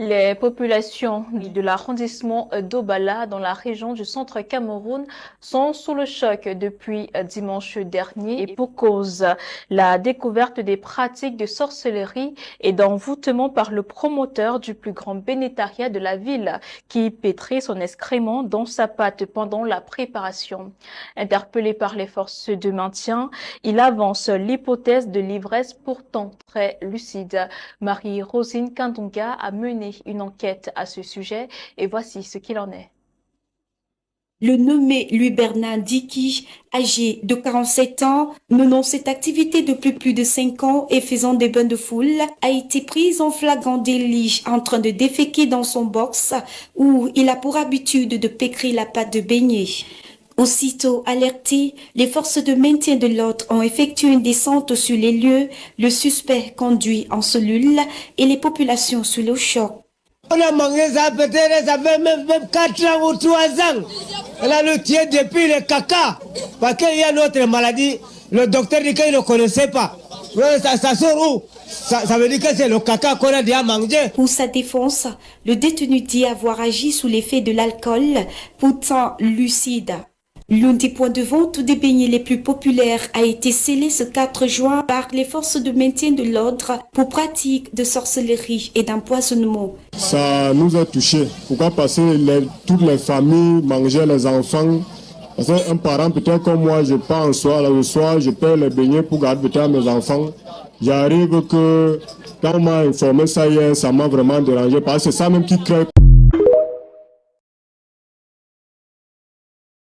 Les populations de l'arrondissement d'Obala dans la région du centre Cameroun sont sous le choc depuis dimanche dernier et pour cause la découverte des pratiques de sorcellerie et d'envoûtement par le promoteur du plus grand bénétariat de la ville qui pétrit son excrément dans sa pâte pendant la préparation. Interpellé par les forces de maintien, il avance l'hypothèse de l'ivresse pourtant très lucide. Marie-Rosine Kandunga a mené une enquête à ce sujet et voici ce qu'il en est. Le nommé Louis-Bernard Diki, âgé de 47 ans, menant cette activité depuis plus de 5 ans et faisant des bains de foule, a été pris en flagrant délit en train de déféquer dans son box où il a pour habitude de pécrer la pâte de beignet. Aussitôt alertés, les forces de maintien de l'ordre ont effectué une descente sur les lieux, le suspect conduit en cellule et les populations sous le choc. On a mangé ça peut-être, ça fait même 4 ans ou 3 ans. Elle a le tient depuis le caca. Parce qu'il y a notre maladie, le docteur dit qu'il ne connaissait pas. Ça sort où? Ça veut dire que c'est le caca qu'on a déjà mangé. Pour sa défense, le détenu dit avoir agi sous l'effet de l'alcool, pourtant lucide. L'un des points de vente des beignets les plus populaires a été scellé ce 4 juin par les forces de maintien de l'ordre pour pratique de sorcellerie et d'empoisonnement. Ça nous a touchés. Pourquoi? Parce que toutes les familles mangeaient les enfants. Parce qu'un parent, peut-être comme moi, je pars le soir, je paie les beignets pour garder peut-être mes enfants. J'arrive que, quand on m'a informé ça hier, ça m'a vraiment dérangé parce que c'est ça même qui crée.